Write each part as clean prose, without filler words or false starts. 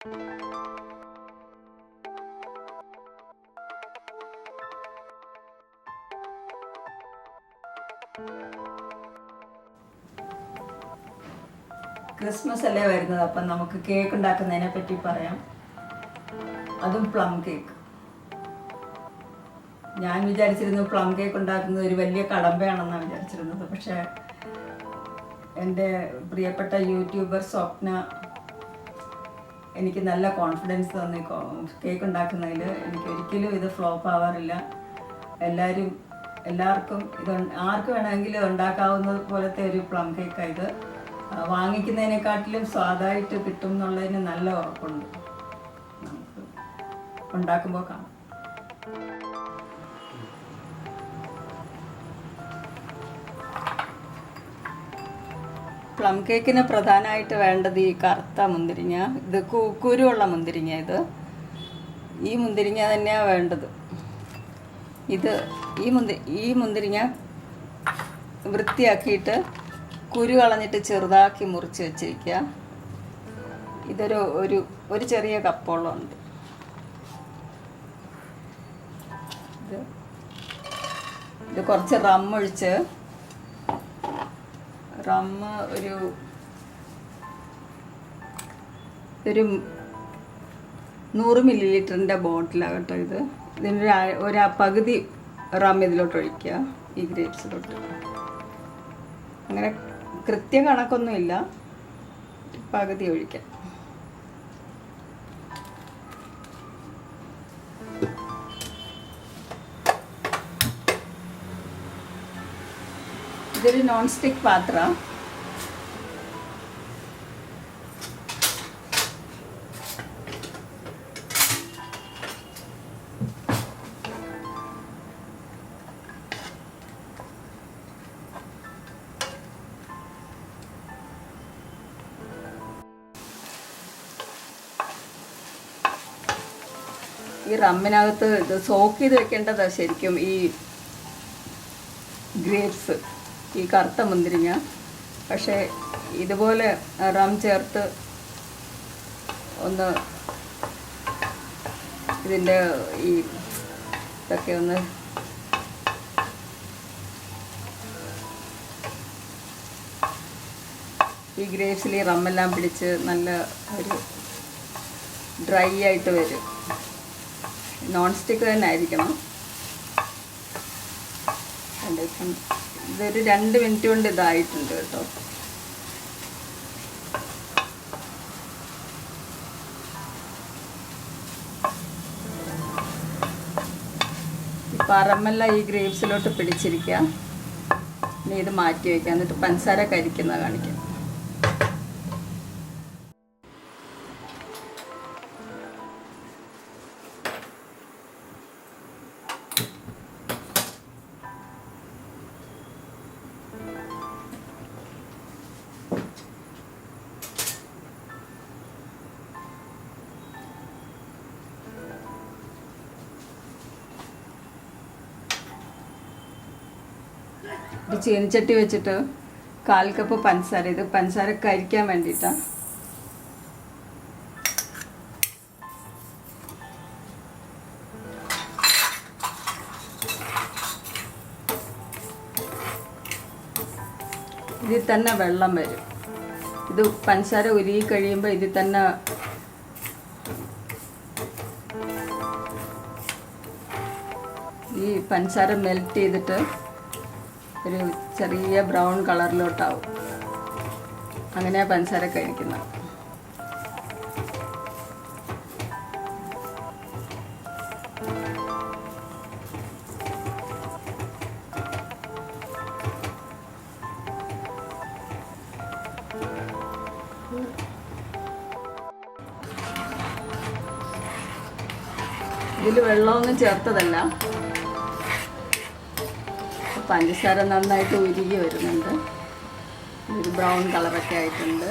Christmas അല്ലേ വരുന്നത്, അപ്പം നമുക്ക് കേക്ക് ഉണ്ടാക്കുന്നതിനെ പറ്റി പറയാം. അതും പ്ലം കേക്ക്. ഞാൻ വിചാരിച്ചിരുന്നു പ്ലം കേക്ക് ഉണ്ടാക്കുന്നത് ഒരു വലിയ കടമ്പയാണെന്നാണ് വിചാരിച്ചിരുന്നത്. പക്ഷേ എൻ്റെ പ്രിയപ്പെട്ട യൂട്യൂബർ സ്വപ്ന എനിക്ക് നല്ല കോൺഫിഡൻസ് തന്നു കേക്ക് ഉണ്ടാക്കുന്നതിൽ. എനിക്കൊരിക്കലും ഇത് ഫ്ലോപ്പ് ആവാറില്ല. എല്ലാവർക്കും ഇത് ആർക്ക് വേണമെങ്കിലും ഉണ്ടാക്കാവുന്നത് പോലത്തെ ഒരു പ്ലം കേക്കാണ് ഇത്. വാങ്ങിക്കുന്നതിനെക്കാട്ടിലും സ്വാദായിട്ട് കിട്ടും എന്നുള്ളതിന് നല്ല ഉറപ്പുണ്ട്. നമുക്ക് ഉണ്ടാക്കുമ്പോൾ കാണാം. പ്ലം കേക്കിന് പ്രധാനമായിട്ട് വേണ്ടത് ഈ കറുത്ത മുന്തിരിങ്ങ. ഇത് കുരുവുള്ള മുന്തിരിങ്ങ. ഈ മുന്തിരിങ്ങ തന്നെയാണ് വേണ്ടത്. ഈ മുന്തിരിങ്ങ വൃത്തിയാക്കിയിട്ട് കുരു കളഞ്ഞിട്ട് ചെറുതാക്കി മുറിച്ച് വെച്ചിരിക്കുക. ഒരു ചെറിയ കപ്പോളം ഉണ്ട്. ഇത് കുറച്ച് റമ്മൊഴിച്ച്, റമ്മ് ഒരു 100 ml ബോട്ടിലാകട്ടെ. ഇതിനൊരു പകുതി റം ഇതിലോട്ട് ഒഴിക്കുക, ഈ ഗ്രേപ്സിലോട്ട്. അങ്ങനെ കൃത്യ കണക്കൊന്നുമില്ല, പകുതി ഒഴിക്കാം. ഇതൊരു നോൺ സ്റ്റിക്ക് പാത്രം. ഈ റമ്മിനകത്ത് ഇത് സോക്ക് ചെയ്ത് വെക്കേണ്ടതാണ് ശരിക്കും ഈ ഗ്രേപ്സ്, ഈ കറുത്ത മുന്തിരിങ്ങ. പക്ഷേ ഇതുപോലെ റം ചേർത്ത് ഒന്ന് ഇതിൻ്റെ ഇതൊക്കെ ഒന്ന് ഈ ഗ്രേപ്സിൽ ഈ റമ്മെല്ലാം പിടിച്ച് നല്ല ഒരു ഡ്രൈ ആയിട്ട് വരും. നോൺ സ്റ്റിക്ക് തന്നെ ആയിരിക്കണം. ഇതൊരു 2 മിനിറ്റ് കൊണ്ട് ഇതായിട്ടുണ്ട് കേട്ടോ. ഇപ്പം അറമെല്ലാം ഈ ഗ്രേപ്സിലോട്ട് പിടിച്ചിരിക്കുക. ഇനി ഇത് മാറ്റി വയ്ക്കാം. എന്നിട്ട് പഞ്ചസാര കരിക്കുന്നത് കാണിക്കാം. ഒരു ചീനിച്ചട്ടി വെച്ചിട്ട് 1/4 കപ്പ് പഞ്ചസാര. ഇത് പഞ്ചസാര കരിക്കാൻ വേണ്ടിയിട്ടാണ്. ഇതിൽ തന്നെ വെള്ളം വരും. ഇത് പഞ്ചസാര ഉരുകി കഴിയുമ്പോൾ ഇതിൽ തന്നെ ഈ പഞ്ചസാര മെൽറ്റ് ചെയ്തിട്ട് ഒരു ചെറിയ ബ്രൗൺ കളറിലോട്ടാവും. അങ്ങനെയാണ് പഞ്ചസാര കഴിക്കുന്നത്. ഇതിൽ വെള്ളമൊന്നും ചേർത്തതല്ല. പഞ്ചസാര നന്നായിട്ട് ഉരുകി വരുന്നുണ്ട്. ഒരു ബ്രൗൺ കളറൊക്കെ ആയിട്ടുണ്ട്.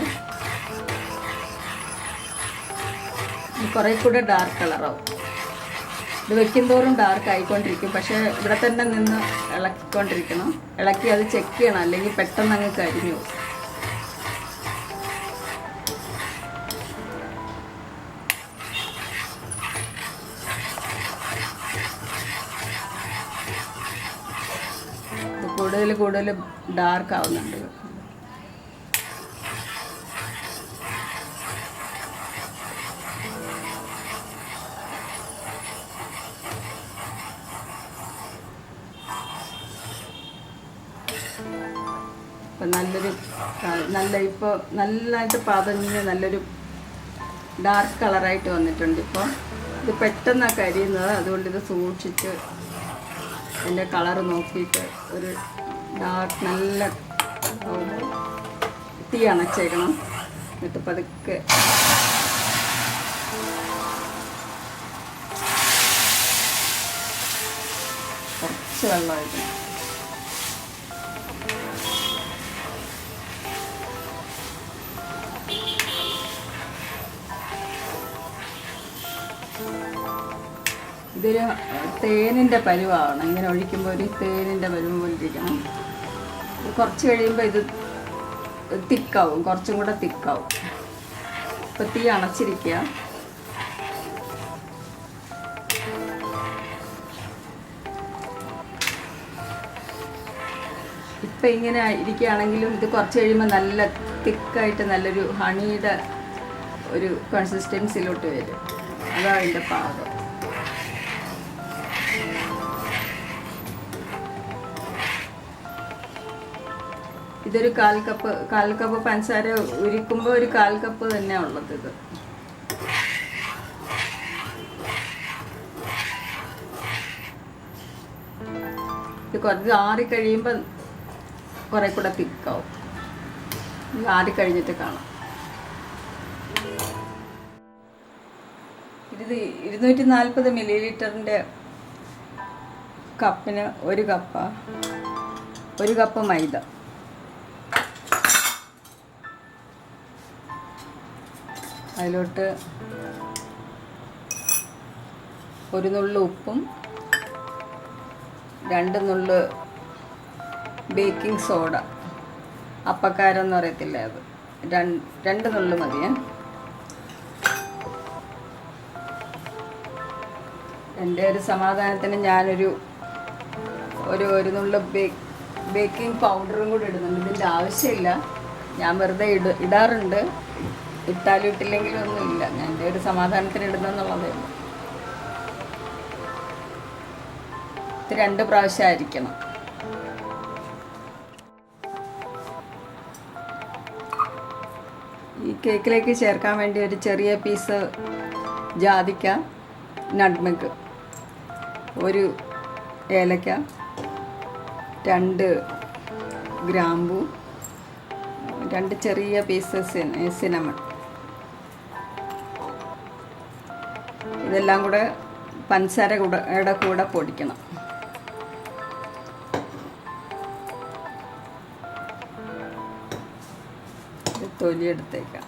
കുറേ കൂടെ ഡാർക്ക് കളറാവും. ഇത് വെക്കുന്തോറും ഡാർക്ക് ആയിക്കൊണ്ടിരിക്കും. പക്ഷേ ഇവിടെ തന്നെ നിന്ന് ഇളക്കിക്കൊണ്ടിരിക്കണം. ഇളക്കി അത് ചെക്ക് ചെയ്യണം, അല്ലെങ്കിൽ പെട്ടെന്ന് അങ്ങ് കരിഞ്ഞു പോകും. കൂടുതൽ ഡാർക്ക് ആവുന്നുണ്ട്. ഇപ്പം ഇപ്പോൾ നല്ലതായിട്ട് പതഞ്ഞ് നല്ലൊരു ഡാർക്ക് കളറായിട്ട് വന്നിട്ടുണ്ട്. ഇപ്പോൾ ഇത് പെട്ടെന്നാണ് കരിയുന്നത്, അതുകൊണ്ട് ഇത് സൂക്ഷിച്ച് അതിൻ്റെ കളറ് നോക്കിയിട്ട് ഒരു ഡാർക്ക് നല്ല തീ അണച്ചേക്കണം. എന്നിട്ട് പതുക്കെ കുറച്ച് വെള്ളമായിട്ട് ഇതൊരു തേനിൻ്റെ പരുവാണ്. ഇങ്ങനെ ഒഴിക്കുമ്പോൾ ഒരു തേനിൻ്റെ പരുവം പോലിരിക്കണം. കുറച്ച് കഴിയുമ്പോൾ ഇത് തിക്കാവും, കുറച്ചും കൂടെ തിക്കാവും. ഇപ്പം തീ അണച്ചിരിക്കുക. ഇപ്പം ഇങ്ങനെ ഇരിക്കുകയാണെങ്കിലും ഇത് കുറച്ച് കഴിയുമ്പോൾ നല്ല തിക്കായിട്ട് നല്ലൊരു ഹണിയുടെ ഒരു കൺസിസ്റ്റൻസിയിലോട്ട് വരും. അതാണ് അതിൻ്റെ പാകം. ഇതൊരു കാൽ കപ്പ് പഞ്ചസാര ഉരുക്കുമ്പോൾ ഒരു 1/4 കപ്പ് തന്നെ ഉള്ളത്. ഇത് കുറച്ച് ആറിക്കഴിയുമ്പോൾ കുറെ കൂടെ തിക്കാവും. ആറിക്കഴിഞ്ഞിട്ട് കാണാം. ഇത് 240 ml കപ്പിന് 1 കപ്പ് മൈദ. അതിലോട്ട് 1 നുള്ളു ഉപ്പും 2 നുള്ളു ബേക്കിംഗ് സോഡ, അപ്പക്കാരം എന്ന് പറയത്തില്ല, അത് 2 നുള്ളു മതിയേ. എൻ്റെ ഒരു സമാധാനത്തിന് ഞാനൊരു ഒരു നുള്ളു ബേക്കിംഗ് പൗഡറും കൂടി ഇടുന്നുണ്ട്. ഇതിൻ്റെ ആവശ്യമില്ല, ഞാൻ വെറുതെ ഇടാറുണ്ട്. ഇട്ടാലും ഇട്ടില്ലെങ്കിലും ഒന്നുമില്ല, ഞാൻ എൻ്റെ ഒരു സമാധാനത്തിന് ഇടുന്നെന്നുള്ളതേ ഉള്ളൂ. ഇത് 2 പ്രാവശ്യമായിരിക്കണം. ഈ കേക്കിലേക്ക് ചേർക്കാൻ വേണ്ടി ഒരു ചെറിയ പീസ് ജാതിക്ക, നട്ട്മെഗ്, 1 ഏലക്ക, 2 ഗ്രാമ്പൂ, 2 ചെറിയ പീസസ് സിനമൺ. ഇതെല്ലാം കൂടെ പഞ്ചസാരയുടെ കൂടെ പൊടിക്കണം. തൊലിയെടുത്തേക്കാം.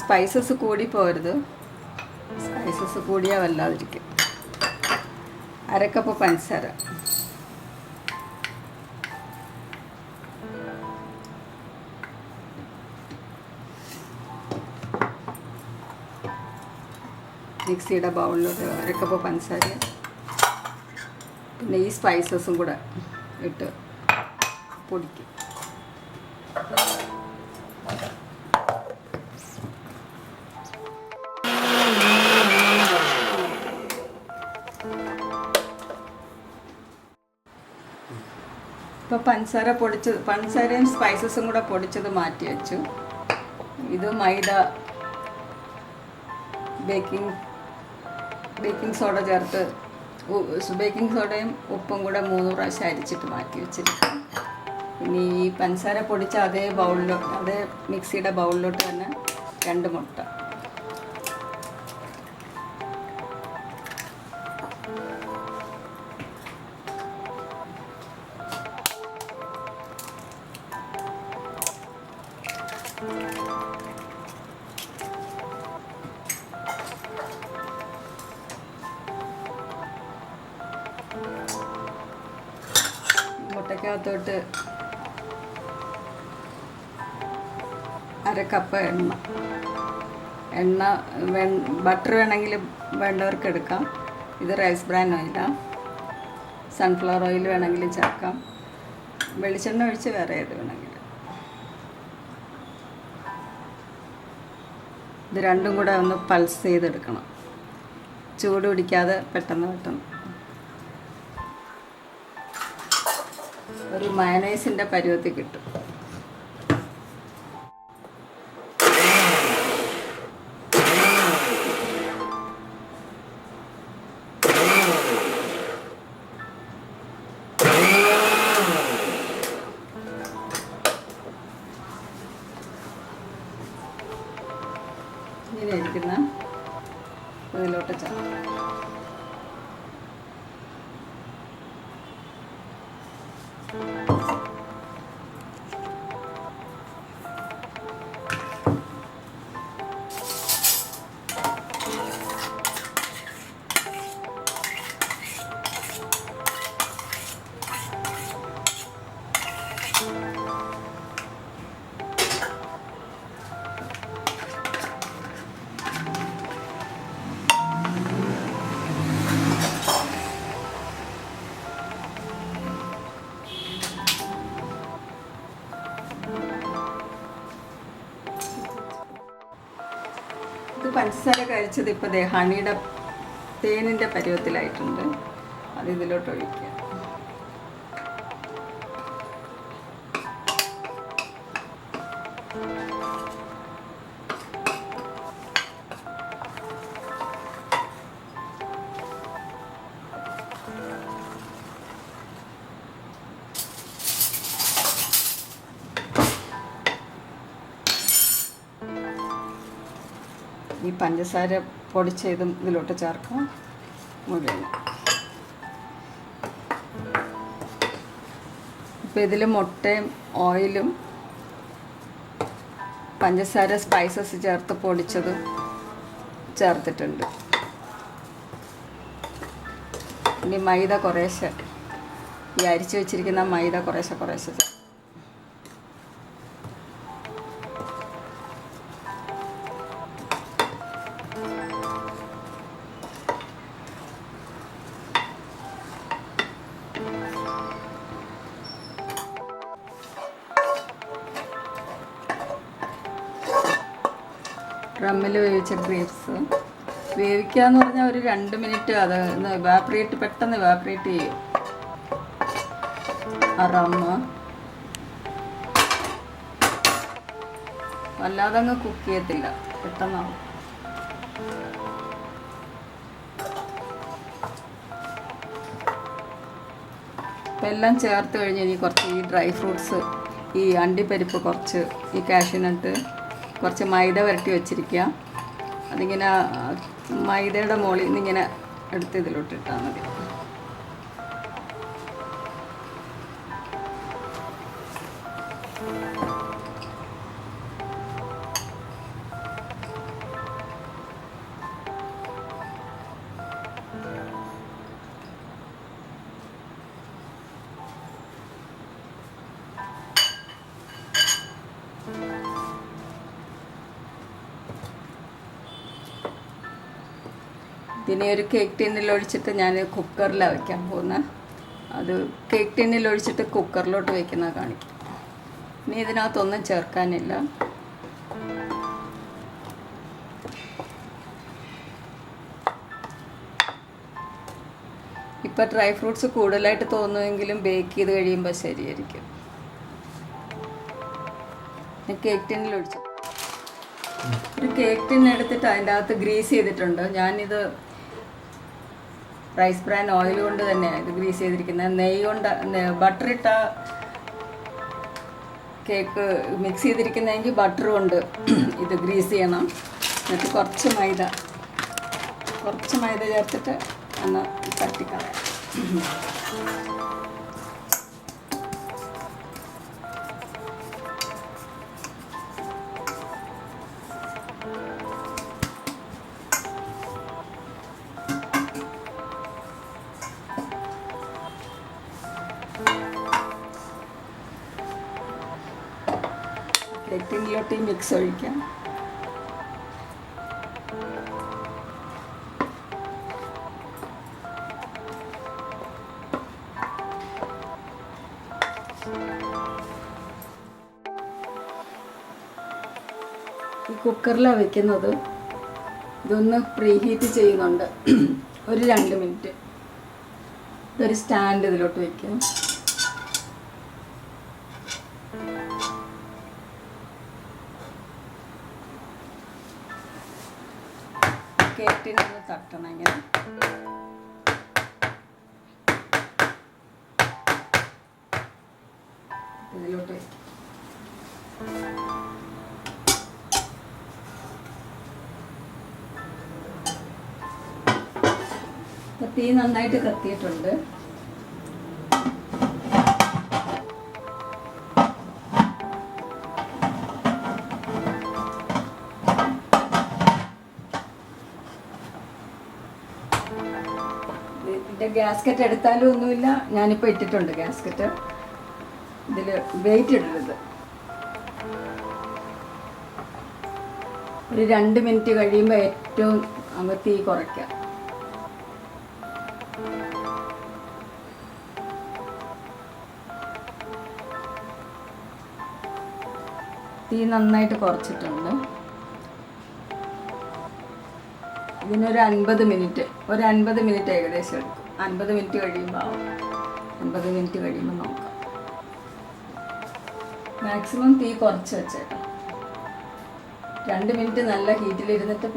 സ്പൈസസ് കൂടി പോരുത്, സ്പൈസസ് കൂടിയാൽ വല്ലാതിരിക്കും. 1/2 കപ്പ് പഞ്ചസാര, മിക്സിയുടെ ബൗളിലോട്ട് 1/2 കപ്പ് പഞ്ചസാര, പിന്നെ ഈ സ്പൈസസും കൂടെ ഇട്ട് പൊടിക്കും. ഇപ്പോൾ പഞ്ചസാരയും സ്പൈസസും കൂടെ പൊടിച്ചത് മാറ്റി വെച്ചു. ഇത് മൈദ, ബേക്കിംഗ് സോഡ ചേർത്ത്, ബേക്കിംഗ് സോഡയും ഉപ്പും കൂടെ 3 പ്രാവശ്യം അരിച്ചിട്ട് മാറ്റി വെച്ചിരിക്കും. ഇനി ഈ പഞ്ചസാര പൊടിച്ച അതേ മിക്സിയുടെ ബൗളിലോട്ട് തന്നെ 2 മുട്ട, മുട്ടയ്ക്കകത്തോട്ട് 1/2 കപ്പ് എണ്ണ, ബട്ടർ വേണമെങ്കിൽ വേണ്ടവർക്ക് എടുക്കാം. ഇത് റൈസ് ബ്രാൻ ഓയിലാണ്. സൺഫ്ലവർ ഓയിൽ വേണമെങ്കിലും ചേർക്കാം, വെളിച്ചെണ്ണ ഒഴിച്ച് വേറെ ഏത് വേണമെങ്കിലും. ഇത് രണ്ടും കൂടെ ഒന്ന് പൾസ് ചെയ്തെടുക്കണം, ചൂട് പിടിക്കാതെ പെട്ടെന്ന് ഒരു മയണൈസിൻ്റെ പരുവത്തിൽ കിട്ടും. ഇങ്ങനെ ഇരിക്കുന്ന ഇതിലോട്ട് ചേർക്കാം. ഇത് പഞ്ചസാര കഴിച്ചത് ഇപ്പോൾ ഹണിയുടെ തേനിൻ്റെ പരുവത്തിലായിട്ടുണ്ട്. അത് ഇതിലോട്ട് ഒഴിക്കുക. ഈ പഞ്ചസാര പൊടിച്ചതും ഇതിലോട്ട് ചേർക്കാം മുഴുവൻ. ഇപ്പോൾ ഇതിൽ മുട്ടയും ഓയിലും പഞ്ചസാര സ്പൈസസ് ചേർത്ത് പൊടിച്ചത് ചേർത്തിട്ടുണ്ട്. ഇനി മൈദ കുറേശ്ശെ, ഈ അരിച്ച് വെച്ചിരിക്കുന്ന മൈദ കുറേശ്ശെ ഡ്രമ്മിൽ വേവിച്ച ഗ്രേപ്സ് വേവിക്കുക എന്ന് പറഞ്ഞാൽ ഒരു 2 മിനിറ്റ് അത് പെട്ടെന്ന് ഇവാപ്രേറ്റ് ചെയ്യും. ആ റമ്മ് വല്ലാതെ അങ്ങ് കുക്ക് ചെയ്യത്തില്ല, പെട്ടെന്നാവും. ഇപ്പം എല്ലാം ചേർത്ത് കഴിഞ്ഞ് ഇനി കുറച്ച് ഈ ഡ്രൈ ഫ്രൂട്ട്സ്, ഈ അണ്ടിപ്പരിപ്പ് കുറച്ച്, ഈ കാഷ്യൂനട്ട് കുറച്ച് മൈദ വരട്ടി വെച്ചിരിക്കുക. അതിങ്ങനെ മൈദയുടെ മുകളിൽ നിന്ന് ഇങ്ങനെ എടുത്ത് ഇതിലോട്ടിട്ടാൽ മതി. പിന്നെ ഒരു കേക്ക് ടിന്നിൽ ഒഴിച്ചിട്ട് ഞാൻ കുക്കറിലാണ് വയ്ക്കാൻ പോകുന്നത്. അത് കേക്ക് ടിന്നിൽ ഒഴിച്ചിട്ട് കുക്കറിലോട്ട് വയ്ക്കുന്നത് കാണിക്കും. ഇനി ഇതിനകത്തൊന്നും ചേർക്കാനില്ല. ഇപ്പം ഡ്രൈ ഫ്രൂട്ട്സ് കൂടുതലായിട്ട് തോന്നുമെങ്കിലും ബേക്ക് ചെയ്ത് കഴിയുമ്പോൾ ശരിയായിരിക്കും. കേക്ക് ടിന്നിൽ ഒഴിച്ചു ഒരു കേക്ക് ടിൻ എടുത്തിട്ട് അതിൻ്റെ അകത്ത് ഗ്രീസ് ചെയ്തിട്ടുണ്ട്. ഞാനിത് റൈസ് ബ്രാൻ ഓയിൽ കൊണ്ട് തന്നെയാണ് ഇത് ഗ്രീസ് ചെയ്തിരിക്കുന്നത്. നെയ്യ് കൊണ്ട് ബട്ടറിട്ട കേക്ക് മിക്സ് ചെയ്തിരിക്കുന്നതെങ്കിൽ ബട്ടർ കൊണ്ട് ഇത് ഗ്രീസ് ചെയ്യണം. എന്നിട്ട് കുറച്ച് മൈദ ചേർത്തിട്ട് ഒന്ന് തട്ടിക്കളയാം. കേക്കിലോട്ട് മിക്സ് ഒഴിക്കാം. ഈ കുക്കറിലാണ് വെക്കുന്നത്. ഇതൊന്ന് പ്രീ ഹീറ്റ് ചെയ്യുന്നുണ്ട് ഒരു 2 മിനിറ്റ്. ഇതൊരു സ്റ്റാൻഡ് ഇതിലോട്ട് വയ്ക്കും. കേട്ടിനൊന്ന് തട്ടണം ഇങ്ങനെ. ഇതിലോട്ട് വയ്ക്കും. തീ നന്നായിട്ട് കത്തിയിട്ടുണ്ട്. ഇതിൻ്റെ ഗ്യാസ്കറ്റ് എടുത്താലും ഒന്നുമില്ല, ഞാനിപ്പോൾ ഇട്ടിട്ടുണ്ട് ഗ്യാസ്കറ്റ്. ഇതിൽ വെയിറ്റ് ഇടരുത്. ഒരു 2 മിനിറ്റ് കഴിയുമ്പോൾ ഏറ്റവും അങ്ങ് തീ കുറയ്ക്കാം. തീ നന്നായിട്ട് കുറച്ചിട്ടുണ്ട്. ഇതിനൊരു 50 മിനിറ്റ്, ഒരു 50 മിനിറ്റ് ഏകദേശം എടുക്കും. 50 മിനിറ്റ് കഴിയുമ്പോൾ ആവും. 50 മിനിറ്റ് കഴിയുമ്പോൾ നോക്കാം. മാക്സിമം തീ കുറച്ച് വെച്ചേക്കാം. 2 മിനിറ്റ് നല്ല ഹീറ്റിലിരുന്നിട്ട്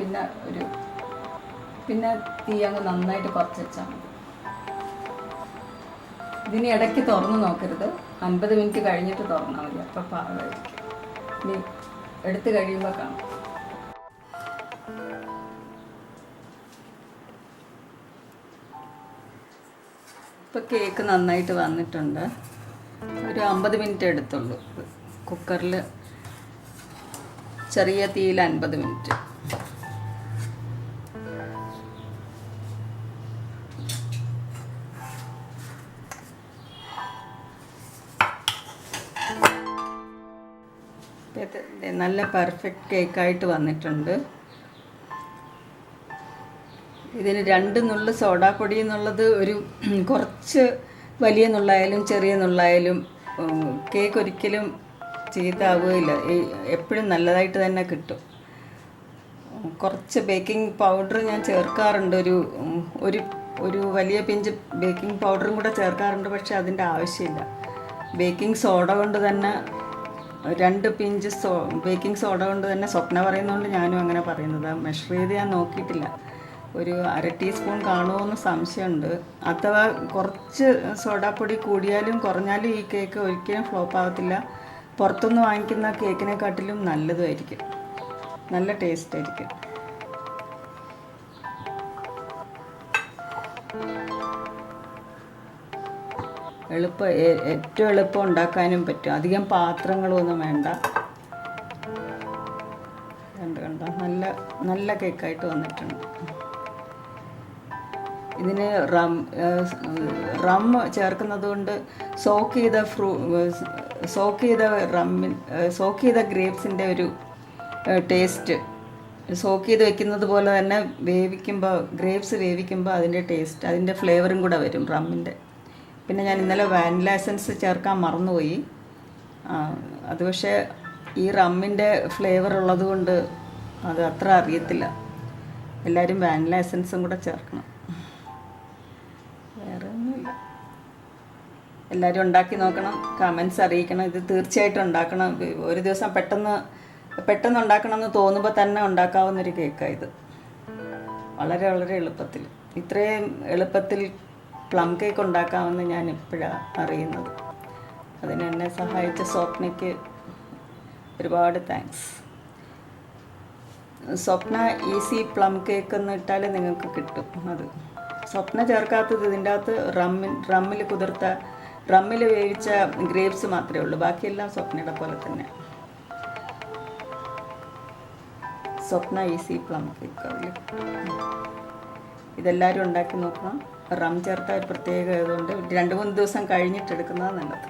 പിന്നെ തീ അങ്ങ് നന്നായിട്ട് കുറച്ച് വെച്ചാൽ മതി. ഇതിന് ഇടയ്ക്ക് തുറന്ന് നോക്കരുത്. 50 മിനിറ്റ് കഴിഞ്ഞിട്ട് തുറന്നാൽ മതി. അപ്പം പാകമായിരിക്കും. ഇനി എടുത്ത് കഴിയുമ്പോൾ കാണാം. ഇപ്പോൾ കേക്ക് നന്നായിട്ട് വന്നിട്ടുണ്ട്. ഒരു 50 മിനിറ്റ് എടുത്തുള്ളൂ. കുക്കറിൽ ചെറിയ തീയിൽ 50 മിനിറ്റ്. നല്ല പെർഫെക്റ്റ് കേക്കായിട്ട് വന്നിട്ടുണ്ട്. ഇതിന് 2 നുള്ള് സോഡാപ്പൊടി എന്നുള്ളത് ഒരു കുറച്ച് വലിയ നുള്ളായാലും ചെറിയ നുള്ളായാലും കേക്ക് ഒരിക്കലും ചീത്താവുകയില്ല. എപ്പോഴും നല്ലതായിട്ട് തന്നെ കിട്ടും. കുറച്ച് ബേക്കിംഗ് പൗഡർ ഞാൻ ചേർക്കാറുണ്ട്. ഒരു വലിയ പിഞ്ച് ബേക്കിംഗ് പൗഡറും കൂടെ ചേർക്കാറുണ്ട്. പക്ഷെ അതിൻ്റെ ആവശ്യമില്ല. ബേക്കിംഗ് സോഡ കൊണ്ട് തന്നെ 2 പിഞ്ച് ബേക്കിംഗ് സോഡ കൊണ്ട് തന്നെ സ്വപ്ന പറയുന്നതുകൊണ്ട് ഞാനും അങ്ങനെ പറയുന്നത്. മെഷർ ചെയ്ത് ഞാൻ നോക്കിയിട്ടില്ല. ഒരു 1/2 ടീസ്പൂൺ കാണുമോയെന്ന് സംശയമുണ്ട്. അഥവാ കുറച്ച് സോഡാപ്പൊടി കൂടിയാലും കുറഞ്ഞാലും ഈ കേക്ക് ഒരിക്കലും ഫ്ലോപ്പ് ആകത്തില്ല. പുറത്തുനിന്ന് വാങ്ങിക്കുന്ന കേക്കിനെക്കാട്ടിലും നല്ലതുമായിരിക്കും. നല്ല ടേസ്റ്റ് ആയിരിക്കും. ഏറ്റവും എളുപ്പം ഉണ്ടാക്കാനും പറ്റും. അധികം പാത്രങ്ങളൊന്നും വേണ്ട. കണ്ട നല്ല കേക്കായിട്ട് വന്നിട്ടുണ്ട്. ഇതിന് റം ചേർക്കുന്നത് കൊണ്ട് സോക്ക് ചെയ്ത ഗ്രേപ്സിൻ്റെ ഒരു ടേസ്റ്റ്, സോക്ക് ചെയ്ത് വെക്കുന്നത് പോലെ തന്നെ ഗ്രേപ്സ് വേവിക്കുമ്പോൾ അതിൻ്റെ ടേസ്റ്റ്, അതിൻ്റെ ഫ്ലേവറും കൂടെ വരും റമ്മിൻ്റെ. പിന്നെ ഞാൻ ഇന്നലെ വാനില എസൻസ് ചേർക്കാൻ മറന്നുപോയി. അത് പക്ഷേ ഈ റമ്മിൻ്റെ ഫ്ലേവർ ഉള്ളത് കൊണ്ട് അത് അത്ര അറിയത്തില്ല. എല്ലാവരും വാനില എസൻസും കൂടെ ചേർക്കണം. വേറെ ഒന്നുമില്ല. എല്ലാവരും ഉണ്ടാക്കി നോക്കണം, കമൻസ് അറിയിക്കണം. ഇത് തീർച്ചയായിട്ടും ഉണ്ടാക്കണം. ഒരു ദിവസം പെട്ടെന്ന് ഉണ്ടാക്കണമെന്ന് തോന്നുമ്പോൾ തന്നെ ഉണ്ടാക്കാവുന്നൊരു കേക്കാണ് ഇത്. വളരെ വളരെ എളുപ്പത്തിൽ, ഇത്രയും എളുപ്പത്തിൽ പ്ലം കേക്ക് ഉണ്ടാക്കാമെന്ന് ഞാൻ ഇപ്പോഴാണ് അറിയുന്നത്. അതിന് എന്നെ സഹായിച്ച സ്വപ്നയ്ക്ക് ഒരുപാട് താങ്ക്സ്. സ്വപ്ന ഈസി പ്ലം കേക്ക് എന്ന് ഇട്ടാൽ നിങ്ങൾക്ക് കിട്ടും. അത് സ്വപ്ന ചേർക്കാത്തത് ഇതിൻ്റെ അകത്ത് റമ്മിൽ വേവിച്ച ഗ്രേപ്സ് മാത്രമേ ഉള്ളൂ. ബാക്കിയെല്ലാം സ്വപ്നയുടെ പോലെ തന്നെ. സ്വപ്ന ഈസി പ്ലം കേക്ക് അതിൽ ഇതെല്ലാവരും ഉണ്ടാക്കി നോക്കണം. റം ചേർത്ത ഒരു പ്രത്യേകത ആയതുകൊണ്ട് 2-3 ദിവസം കഴിഞ്ഞിട്ട് എടുക്കുന്നതാണ് നല്ലത്.